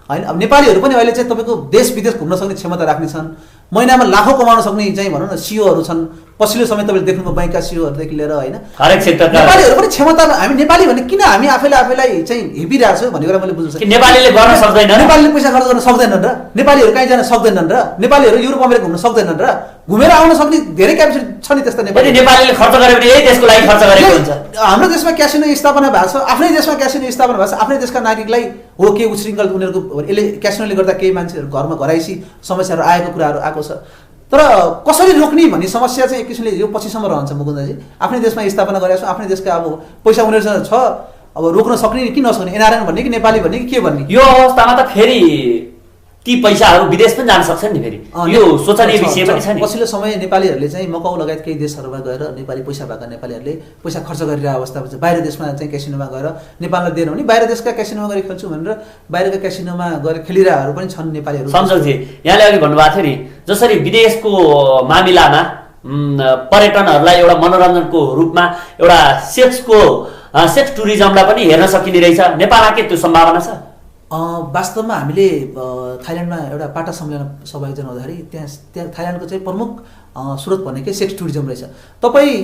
होइन। अब नेपालीहरू पनि अहिले चाहिँ तपाईँको देश विदेश घुम्न सक्ने क्षमता राख्ने छन्, महिनामा लाखौँ कमाउन सक्ने चाहिँ भनौँ न सिओहरू छन्। पछिल्लो समय तपाईँले देख्नुभयो बैंकका सिओहरूदेखि लिएर होइन, हरेक क्षेत्रका नेपालीहरू पनि क्षमतामा। हामी नेपाली भने किन हामी आफैलाई चाहिँ हेपिरहेको छौँ भन्ने कुरा मैले बुझ्छु। नेपालीले गर्न सक्दैन, नेपालीले पैसा खर्च गर्न सक्दैनन् र नेपालीहरू कहीँ जान सक्दैनन् र नेपालीहरू युरोप अमेरिका घुम्न सक्दैनन् र घुमेर आउन सक्ने धेरै क्यापेसिटी छ नि त्यस्ता नेपालीले खर्च गरे भने यही देशको लागि खर्च गरेको हुन्छ। हाम्रो देशमा क्यासिनो स्थापना भएको छ, आफ्नै देशमा क्यासिनो स्थापना भएको छ, आफ्नै देशका नागरिकलाई हो के उच्छृङ्खल उनीहरूको यसले क्यासिनोले गर्दा केही मान्छेहरू घरमा घराइसी समस्याहरू आएको कुराहरू आएको छ। तर कसरी रोक्ने भन्ने समस्या चाहिँ एक किसिमले यो पछिसम्म रहन्छ मुकुन्दजी। आफ्नै देशमा स्थापना गरेका छौँ, आफ्नै देशका अब पैसा उनीहरूसँग छ, अब रोक्न सक्ने कि नसक्ने, एनआरएन भन्ने कि नेपाली भन्ने कि के भन्ने, यो अवस्थामा त फेरि ती पैसाहरू विदेश पनि जान सक्छ नि फेरि। यो सोचनीय विषय पनि छ नि। पछिल्लो समय नेपालीहरूले चाहिँ मकाउ लगायत केही देशहरूमा गएर नेपाली पैसा भएका नेपालीहरूले पैसा खर्च गरिरहेको अवस्था छ। बाहिर देशमा चाहिँ क्यासिनोमा गएर नेपाललाई दिएन भने बाहिर देशका क्यासिनोमा गएर खेल्छु भनेर बाहिरका क्यासिनोमा गएर खेलिरहेहरू पनि छन् नेपालीहरू। सम्झौजी यहाँले अघि भन्नुभएको थियो नि जसरी विदेशको मामिलामा पर्यटनहरूलाई एउटा मनोरञ्जनको रूपमा एउटा सेक्स टुरिज्मलाई पनि हेर्न सकिने रहेछ, नेपालमा के त्यो सम्भावना छ? वास्तवमा हामीले थाइल्यान्डमा एउटा पाटा सम्मेलन सहभागी हुँदाखेरि त्यहाँ थाइल्यान्डको चाहिँ प्रमुख स्रोत भनेकै सेक्स टुरिज्म रहेछ। तपाईँ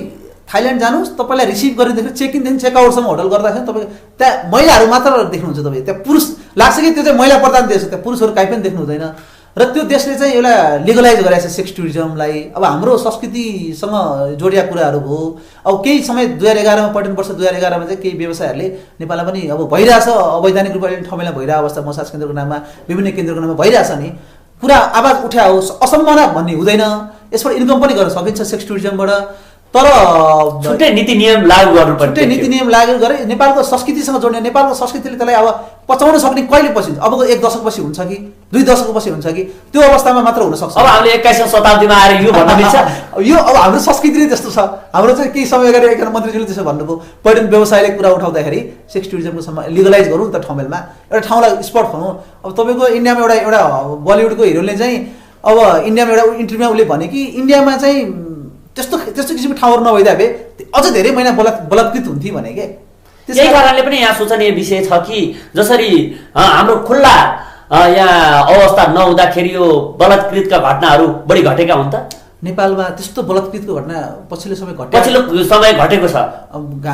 थाइल्यान्ड जानुहोस्, तपाईँलाई रिसिभ गरिदिँदाखेरि चेक इनदेखि चेकआउटसम्म होटल गर्दाखेरि तपाईँ त्यहाँ महिलाहरू मात्र देख्नुहुन्छ। तपाईँ त्यहाँ पुरुष लाग्छ कि त्यो चाहिँ महिला प्रधान देश हो, त्यहाँ पुरुषहरू कहीँ पनि देख्नु हुँदैन। र त्यो देशले चाहिँ एउटा लिगलाइज गरेको छ सेक्स टुरिज्मलाई। अब हाम्रो संस्कृतिसँग जोडिया कुराहरू भयो। अब केही समय 2011मा पर्यटन वर्ष 2011मा चाहिँ केही व्यवसायहरूले नेपालमा पनि अब भइरहेछ अवैधानिक रूपमा ठाउँमा भइरहेको अवस्था, मसाज केन्द्रको नाममा विभिन्न केन्द्रको नाममा भइरहेछ नि, कुरा आवाज उठाओस्, असम्मान भन्ने हुँदैन। यसबाट इन्कम पनि गर्न सकिन्छ सेक्स टुरिज्मबाट। तर छुट्टै नीति नियम लागू गर्नुपर्छ। छुट्टै नीति नियम लागू गरे नेपालको संस्कृतिसँग जोड्ने, नेपालको संस्कृतिले त्यसलाई अब पचाउन सक्ने कहिले पछि, अबको 1 दशकपछि हुन्छ कि 2 दशकपछि हुन्छ कि त्यो अवस्थामा मात्र हुन सक्छ। अब हामीले 21औं शताब्दीमा आएर यो भन्न मिल्छ? यो अब हाम्रो संस्कृति नै त्यस्तो छ। हाम्रो चाहिँ केही समय अगाडि एकजना मन्त्रीज्यूले त्यसो भन्नुभयो, पर्यटन व्यवसायले कुरा उठाउँदाखेरि सेक्स टुरिज्मको सम्म लिगलाइज गरौँ नि त ठाउँमेलमा, एउटा ठाउँलाई स्पट बनाउँ। अब तपाईँको इन्डियामा एउटा बलिउडको हिरोले चाहिँ अब इन्डियामा एउटा इन्टरभ्यूमा उसले भने कि इन्डियामा चाहिँ त्यस्तो किसिमको ठाउँहरू नभइदिए भए अझ धेरै महिना बलात्कृत हुन्थे भने के। त्यही कारणले पनि यहाँ सोचनीय विषय छ कि जसरी हाम्रो खुल्ला यहाँ अवस्था नहुँदाखेरि यो बलात्कृतका घटनाहरू बढी घटेका हुन् त। नेपालमा त्यस्तो बलात्कृतको घटना पछिल्लो समय घटेको छ,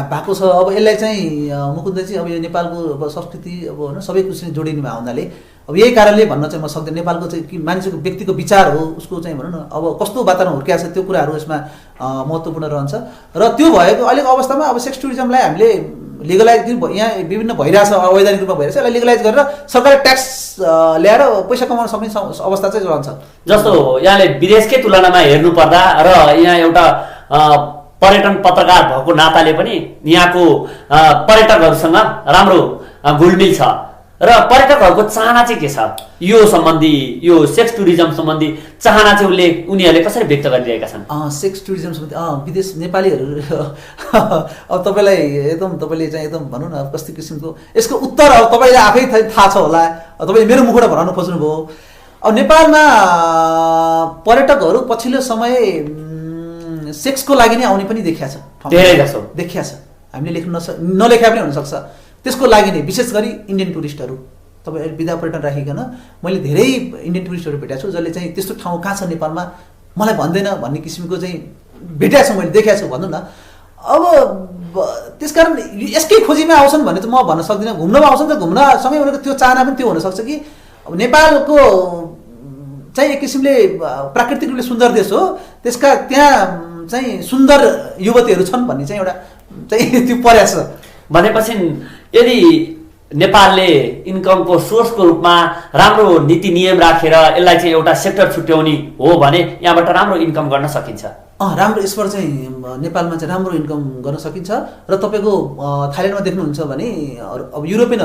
भएको छ। अब यसलाई चाहिँ मुकुन्दजी अब यो नेपालको अब संस्कृति अब होइन सबै कुरासँग जोडिने भए हुनाले अब यही कारणले भन्न चाहिँ म सक्दैन। नेपालको चाहिँ कि मान्छेको व्यक्तिको विचार हो, उसको चाहिँ भनौँ न अब कस्तो वातावरण हुर्किएको छ त्यो कुराहरू यसमा महत्त्वपूर्ण रहन्छ। र त्यो भएको अहिलेको अवस्थामा अब सेक्स टुरिज्मलाई हामीले लिगलाइज यहाँ विभिन्न भइरहेछ, अवैधानिक रूपमा भइरहेछ, यसलाई लिगलाइज गरेर सरकारले ट्याक्स ल्याएर पैसा कमाउन सक्ने अवस्था चाहिँ रहन्छ। जस्तो यहाँले विदेशकै तुलनामा हेर्नु पर्दा र यहाँ एउटा पर्यटन पत्रकार भएको नाताले पनि यहाँको पर्यटकहरूसँग राम्रो घुलमिल छ र पर्यटकहरूको चाहना चाहिँ के छ यो सम्बन्धी, यो सेक्स टुरिज्म सम्बन्धी चाहना चाहिँ उनीहरूले कसरी व्यक्त गरिरहेका छन्? सेक्स टुरिज्म सम्बन्धी विदेश नेपालीहरू अब तपाईँले चाहिँ एकदम भनौँ न कस्तो किसिमको यसको उत्तर अब तपाईँले आफै थाहा छ होला, तपाईँले मेरो मुखबाट भनाउनु खोज्नुभयो। अब नेपालमा पर्यटकहरू पछिल्लो समय सेक्सको लागि नै आउने पनि देखिया छ, धेरै जसो देखिया छ। हामीले नलेखा पनि हुनसक्छ। त्यसको लागि नै विशेष गरी इन्डियन टुरिस्टहरू, तपाईँ विधा पर्यटन राखिकन मैले धेरै इन्डियन टुरिस्टहरू भेटेको छु जसले चाहिँ त्यस्तो ठाउँ कहाँ छ नेपालमा मलाई भन्दैन भन्ने किसिमको चाहिँ भेटेको छु, मैले देखाएको छु भनौँ न। अब त्यसकारण यसकै खोजीमा आउँछन् भने त म भन्न सक्दिनँ। घुम्नमा आउँछन् त घुम्नसँगै उनीहरूको त्यो चाहना पनि त्यो हुनसक्छ कि अब नेपालको चाहिँ एक किसिमले प्राकृतिक रूपले सुन्दर देश हो, त्यसका त्यहाँ चाहिँ सुन्दर युवतीहरू छन् भन्ने चाहिँ एउटा चाहिँ त्यो पर्यास छ। भनेपछि यदि नेपालले इन्कमको सोर्सको रूपमा राम्रो नीति नियम राखेर यसलाई चाहिँ एउटा सेक्टर छुट्याउने हो भने यहाँबाट राम्रो इन्कम गर्न सकिन्छ। राम्रो यसबाट चाहिँ नेपालमा चाहिँ राम्रो इन्कम गर्न सकिन्छ। र तपाईँको थाइल्यान्डमा देख्नुहुन्छ भने अब युरोपियन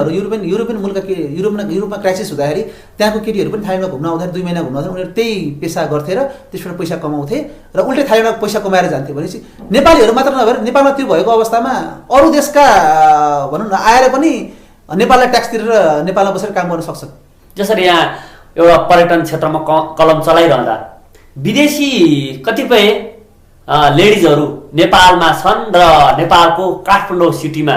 मुलुकका युरोपमा क्राइसिस हुँदाखेरि त्यहाँको केटीहरू पनि थाइल्यान्डमा घुम्न आउँदाखेरि 2 महिना घुम्न आउँदाखेरि उनीहरू त्यही पेसा गर्थे र त्यसबाट पैसा कमाउँथे र उल्टै थाइल्यान्डमा पैसा कमाएर जान्थे। भनेपछि नेपालीहरू मात्र नभएर नेपालमा त्यो भएको अवस्थामा अरू देशका भनौँ न आएर पनि नेपाललाई ट्याक्स तिरेर नेपालमा बसेर काम गर्न सक्छन्। जसरी यहाँ एउटा पर्यटन क्षेत्रमा कलम चलाइरहँदा विदेशी कतिपय लेडिजहरू नेपालमा छन् र नेपालको काठमाडौँ सिटीमा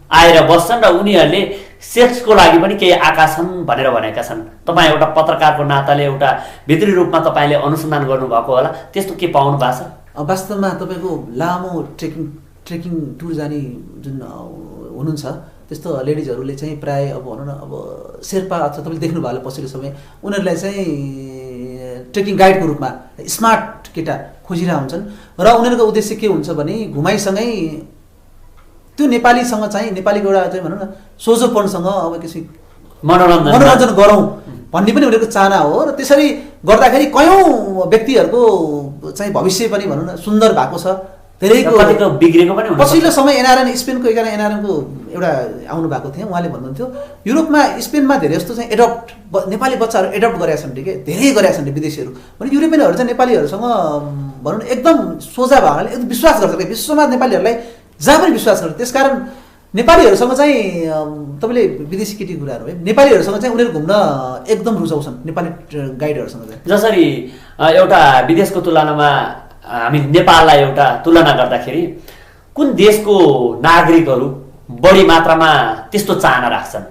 आएर बस्छन् र उनीहरूले सेक्सको लागि पनि केही आएका छन् भनेर भनेका छन्। तपाईँ एउटा पत्रकारको नाताले एउटा भित्री रूपमा तपाईँले अनुसन्धान गर्नुभएको होला, त्यस्तो के पाउनु भएको छ? वास्तवमा तपाईँको लामो ट्रेकिङ टुर जाने जुन हुनुहुन्छ त्यस्तो लेडिजहरूले चाहिँ प्राय अब भनौँ न अब शेर्पा अथवा तपाईँले देख्नुभयो होला पछिल्लो समय उनीहरूलाई चाहिँ ट्रेकिङ गाइडको रूपमा स्मार्ट केटा खोजिरहेका हुन्छन् र उनीहरूको उद्देश्य के हुन्छ भने घुमाइसँगै त्यो नेपालीसँग चाहिँ नेपालीको एउटा चाहिँ भनौँ न सोझोपनसँग अब किसिम मनोरञ्जन गरौँ भन्ने पनि उनीहरूको चाहना हो। र त्यसरी गर्दाखेरि कयौँ व्यक्तिहरूको चाहिँ भविष्य पनि भनौँ न सुन्दर भएको छ, धेरैको बिग्रेको पनि। पछिल्लो समय एनआरएन स्पेनको एकजना एनआरएनको एउटा आउनु भएको थियो, उहाँले भन्नुहुन्थ्यो युरोपमा स्पेनमा धेरै जस्तो चाहिँ नेपाली बच्चाहरू एडप्ट गरेका छन्, ठिकै धेरै गरेका छन् विदेशीहरू। भने युरोपियनहरू चाहिँ नेपालीहरूसँग भनौँ न एकदम सोझा भावनाले एकदम विश्वास गर्छ, विश्वमा नेपालीहरूलाई जहाँ पनि विश्वास गर्छ। त्यसकारण नेपालीहरूसँग चाहिँ तपाईँले विदेशी केटी कुराहरू है नेपालीहरूसँग चाहिँ उनीहरू घुम्न एकदम रुचाउँछन् नेपाली गाइडहरूसँग चाहिँ। जसरी एउटा विदेशको तुलनामा हामी नेपाललाई एउटा तुलना गर्दाखेरि कुन देशको नागरिकहरू बढी मात्रामा त्यस्तो चाहना राख्छन्?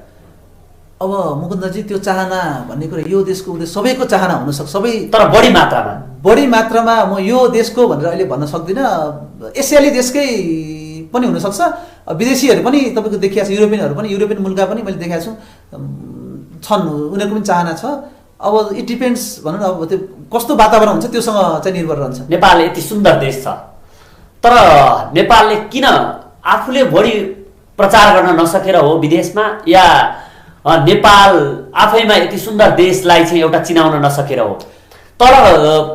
अब मुकुन्दजी त्यो चाहना भन्ने कुरा यो देशको सबैको चाहना हुनसक्छ, सबै तर बढी मात्रामा म यो देशको भनेर अहिले भन्न सक्दिनँ। एसियाली देशकै पनि हुनसक्छ, विदेशीहरू पनि तपाईँको देखिएको छ, युरोपियन मुलुकका पनि मैले देखाएको छु छन्, उनीहरूको पनि चाहना छ। अब इट डिपेन्ड्स भनौँ न अब त्यो कस्तो वातावरण हुन्छ त्योसँग चाहिँ निर्भर रहन्छ। नेपाल यति सुन्दर देश छ तर नेपालले किन आफूले बढी प्रचार गर्न नसकेर हो विदेशमा, या नेपाल आफैमा यति सुन्दर देशलाई चाहिँ एउटा चिनाउन नसकेर हो? तल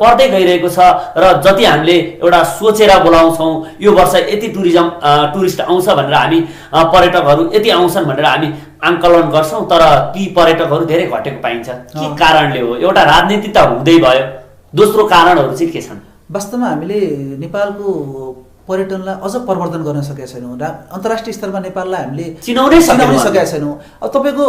पर्दै गइरहेको छ र जति हामीले एउटा सोचेर बोलाउँछौँ यो वर्ष यति टुरिस्ट आउँछ भनेर हामी पर्यटकहरू यति आउँछन् भनेर हामी आङ्कलन गर्छौँ, तर ती पर्यटकहरू धेरै घटेको पाइन्छ। के कारणले हो? एउटा राजनीति त हुँदै भयो, दोस्रो कारणहरू चाहिँ के छन्? वास्तवमा हामीले नेपालको पर्यटनलाई अझ प्रवर्धन गर्न सकेका छैनौँ। अन्तर्राष्ट्रिय स्तरमा नेपाललाई हामीले चिनाउनै सकेका छैनौँ। अब तपाईँको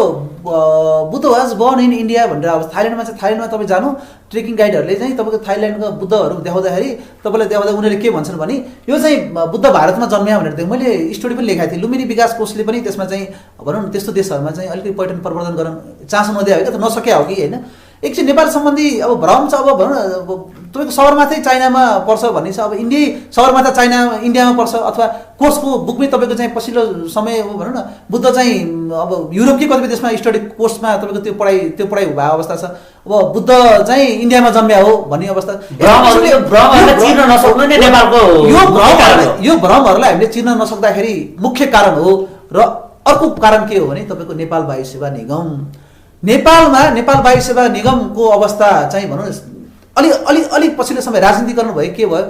Buddha was born in India भनेर अब थाइल्यान्डमा तपाईँ जानु, ट्रेकिङ गाइडहरूले चाहिँ तपाईँको थाइल्यान्डका बुद्धहरू देखाउँदाखेरि तपाईँलाई देखाउँदा उनीहरूले के भन्छन् भने यो चाहिँ बुद्ध भारतमा जन्मिया भनेर देखेँ। मैले स्टोरी पनि लेखाएको थिएँ। लुम्बिनी विकास कोषले पनि त्यसमा चाहिँ भनौँ न त्यस्तो देशहरूमा चाहिँ अलिकति पर्यटन प्रवर्धन गर्न चासो नदिए हो कि त नसके हो कि होइन। एक चाहिँ नेपाल सम्बन्धी अब भ्रम छ। अब भनौँ न तपाईँको सगरमाथै चाइनामा पर्छ भन्ने छ। अब सगरमाथा इन्डियामा पर्छ, अथवा कोर्सको बुकमै तपाईँको चाहिँ पछिल्लो समय अब भनौँ न बुद्ध चाहिँ अब युरोपकै कतिपय देशमा स्टडी कोर्समा तपाईँको त्यो पढाइ भएको अवस्था छ। अब बुद्ध चाहिँ इन्डियामा जन्मिया हो भन्ने अवस्था। यो भ्रमहरूलाई हामीले चिर्न नसक्दाखेरि मुख्य कारण हो। र अर्को कारण के हो भने तपाईँको नेपाल वायु सेवा निगम, नेपाल वायु सेवा निगमको अवस्था चाहिँ भनौँ न अलि पछिल्लो समय राजनीतिकरण भयो, के भयो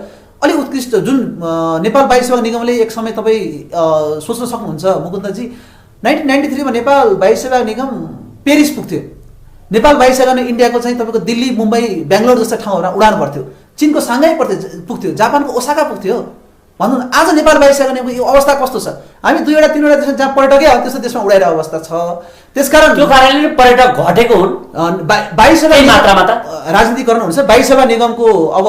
अलि उत्कृष्ट। जुन नेपाल वायु सेवा निगमले एक समय तपाईँ सोच्न सक्नुहुन्छ मुकुन्दजी, 1993 मा नेपाल वायु सेवा निगम पेरिस पुग्थ्यो। नेपाल वायु सेवा इन्डियाको चाहिँ तपाईँको दिल्ली, मुम्बई, बेङ्गलोर जस्ता ठाउँहरूमा उडान पर्थ्यो। चीनको साङ्घाई पुग्थ्यो, जापानको ओसाका पुग्थ्यो। भनौँ न आज नेपाल वायु सेवा निगमको यो अवस्था कस्तो छ? हामी 2-3 देश जहाँ पर्यटकै हो त्यस्तो देशमा उडाइरहेको अवस्था छ। त्यसकारण त्यो कारणले पर्यटक घटेको हुन्। वायु सेवा मात्रामा त राजनीतिकरण हुन्छ। वायु सेवा निगमको अब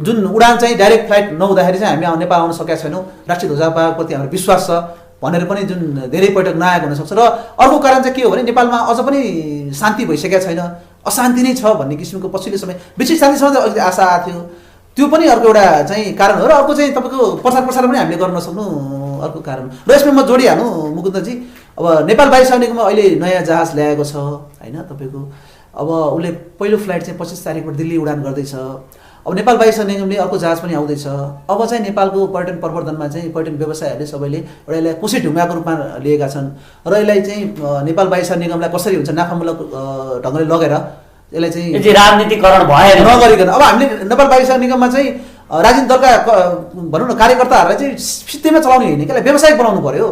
जुन उडान चाहिँ डाइरेक्ट फ्लाइट नहुँदाखेरि चाहिँ हामी नेपाल आउन सकेका छैनौँ। राष्ट्रिय ध्वजाप्रति हाम्रो विश्वास छ भनेर पनि जुन धेरै पर्यटक नआएको हुनसक्छ। र अर्को कारण चाहिँ के हो भने नेपालमा अझ पनि शान्ति भइसकेका छैन, अशान्ति नै छ भन्ने किसिमको पछिल्लो समय विशेष शान्तिसँग चाहिँ अलिकति आशा आएको थियो। त्यो पनि अर्को एउटा चाहिँ कारण हो। र अर्को चाहिँ तपाईँको प्रचार पनि हामीले गर्न नसक्नु अर्को कारण। र यसमा म जोडिहाल्नु मुकुन्दजी, अब नेपाल वायु सेवा निगममा अहिले नयाँ जहाज ल्याएको छ होइन तपाईँको। अब उसले पहिलो फ्लाइट चाहिँ 25 तारिकबाट दिल्ली उडान गर्दैछ। अब नेपाल वायु सेवा निगमले अर्को जहाज पनि आउँदैछ। अब चाहिँ नेपालको पर्यटन प्रवर्धनमा चाहिँ पर्यटन व्यवसायहरूले सबैले एउटा यसलाई कोसे ढुङ्गाको रूपमा लिएका छन्। र यसलाई चाहिँ नेपाल वायु सेवा निगमलाई कसरी हुन्छ नाफामूलक ढङ्गले लगेर यसलाई चाहिँ राजनीतिकरण भएन नगरिकन अब हामीले नेपाल वायु सेवा निगममा चाहिँ राजनीतिक दलका भनौँ न कार्यकर्ताहरूलाई चाहिँ सित्तैमा चलाउने होइन, यसलाई व्यावसायिक बनाउनु पर्यो।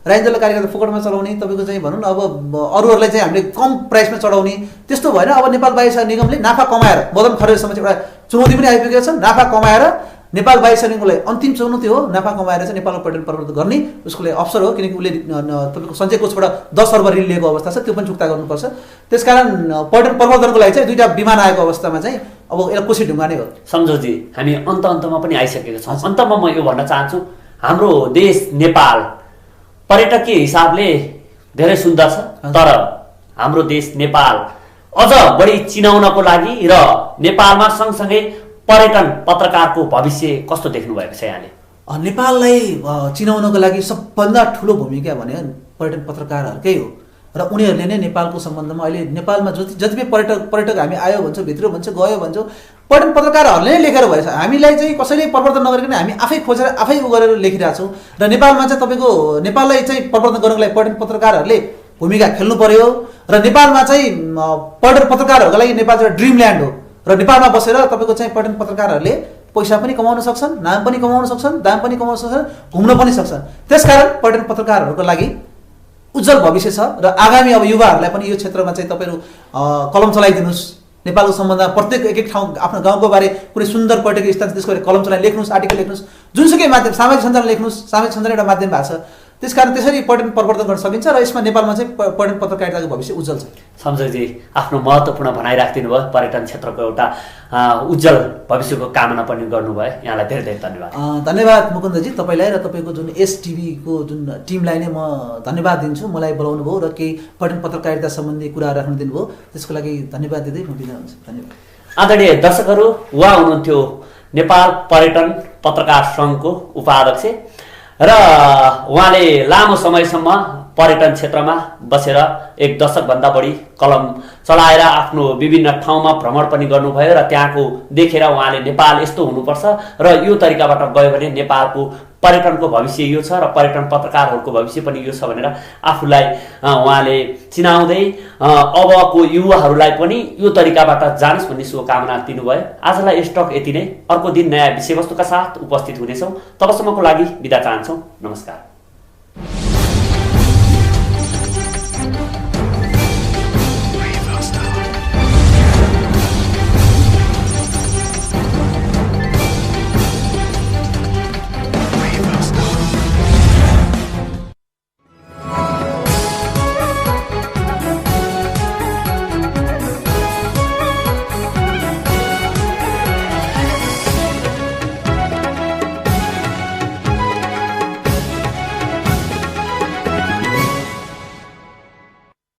राजनीतिक दलका कार्यकर्ता फोकटमा चलाउने, तपाईँको चाहिँ भनौँ न अब अरूहरूलाई चाहिँ हामीले कम प्राइसमा चढाउने त्यस्तो भएन। अब नेपाल वायु सेवा निगमले नाफा कमाएर मदन खरेल समक्ष एउटा चुनौती पनि आइपुगेको छ। नाफा कमाएर नेपाल वायु सेवा निगमलाई अन्तिम चुनौती हो। नाफा कमाएर चाहिँ नेपालको पर्यटन प्रवर्धन गर्ने उसको लागि अवसर हो, किनकि उसले तपाईँको सञ्चय कोषबाट 10 अर्ब ऋण लिएको अवस्था छ, त्यो पनि चुक्ता गर्नुपर्छ। त्यसकारण पर्यटन प्रवर्धनको लागि चाहिँ 2टा विमान आएको अवस्थामा चाहिँ अब यसलाई कोसी ढुङ्गा नै हो। सम्झौजी हामी अन्तमा पनि आइसकेका छौँ। अन्तमा म यो भन्न चाहन्छु, हाम्रो देश नेपाल पर्यटकीय हिसाबले धेरै सुन्दर छ, तर हाम्रो देश नेपाल अझ बढी चिनाउनको लागि र नेपालमा सँगसँगै पर्यटन पत्रकारको भविष्य कस्तो देख्नु भएको छ यहाँले? नेपाललाई चिनाउनको लागि सबभन्दा ठुलो भूमिका भने पर्यटन पत्रकारहरूकै हो। र उनीहरूले नै नेपालको सम्बन्धमा अहिले नेपालमा जति पनि पर्यटक हामी आयो भन्छौँ, भित्र भन्छौँ, गयो भन्छौँ, पर्यटन पत्रकारहरूले नै लेखेर भएछ। हामीलाई चाहिँ कसैले प्रवर्धन नगरिकन हामी आफै खोजेर आफै गरेर लेखिरहेछौँ। र नेपालमा चाहिँ तपाईँको नेपाललाई चाहिँ प्रवर्धन गर्नको लागि पर्यटन पत्रकारहरूले भूमिका खेल्नु पर्यो। र नेपालमा चाहिँ पर्यटन पत्रकारहरूको लागि नेपाल चाहिँ ड्रिमल्यान्ड हो। र नेपालमा बसेर तपाईँको चाहिँ पर्यटन पत्रकारहरूले पैसा पनि कमाउन सक्छन्, नाम पनि कमाउन सक्छन्, दाम पनि कमाउन सक्छन्, घुम्न पनि सक्छन्। त्यसकारण पर्यटन पत्रकारहरूको लागि उज्जवल भविष्य छ। र आगामी अब युवाहरूलाई पनि यो क्षेत्रमा चाहिँ तपाईँहरू कलम चलाइदिनुहोस्। नेपालको सम्बन्धमा प्रत्येक एक ठाउँ आफ्नो गाउँको बारे कुनै सुन्दर पर्यटकीय स्थान त्यसको बारे कलम चलाइ लेख्नुहोस्, आर्टिकल लेख्नुहोस्, जुनसुकै माध्यम सामाजिक सञ्जाल लेख्नुहोस्। सामाजिक सञ्जाल एउटा माध्यम भएको छ। त्यसकारण त्यसरी पर्यटन प्रवर्धन गर्न सकिन्छ र यसमा नेपालमा चाहिँ पर्यटन पत्रकारिताको भविष्य उज्जवल छ। सम्झौजी आफ्नो महत्त्वपूर्ण भनाइ राखिदिनु भयो, पर्यटन क्षेत्रको एउटा उज्जवल भविष्यको कामना पनि गर्नुभयो। यहाँलाई धेरै धेरै धन्यवाद। धन्यवाद मुकुन्दजी, तपाईँलाई र तपाईँको जुन STVको जुन टिमलाई नै म धन्यवाद दिन्छु। मलाई बोलाउनु भयो र केही पर्यटन पत्रकारिता सम्बन्धी कुराहरू राख्न दिनुभयो, त्यसको लागि धन्यवाद दिँदै म बिदा हुन्छु। धन्यवाद। आदरणीय दर्शकहरू, उहाँ हुनुहुन्थ्यो नेपाल पर्यटन पत्रकार सङ्घको उपाध्यक्ष र उहाँले लामो समयसम्म पर्यटन क्षेत्रमा बसेर 1 दशकभन्दा बढी कलम चलाएर आफ्नो विभिन्न ठाउँमा भ्रमण पनि गर्नुभयो र त्यहाँको देखेर उहाँले नेपाल यस्तो हुनुपर्छ र यो तरिकाबाट गयो भने नेपालको पर्यटनको भविष्य यो छ र पर्यटन पत्रकारहरूको भविष्य पनि यो छ भनेर आफूलाई उहाँले चिनाउँदै अबको युवाहरूलाई पनि यो तरिकाबाट जानोस् भन्ने शुभकामना दिनुभयो। आजलाई यस टक यति नै। अर्को दिन नयाँ विषयवस्तुका साथ उपस्थित हुनेछौँ। तबसम्मको लागि बिदा चाहन्छौँ। नमस्कार।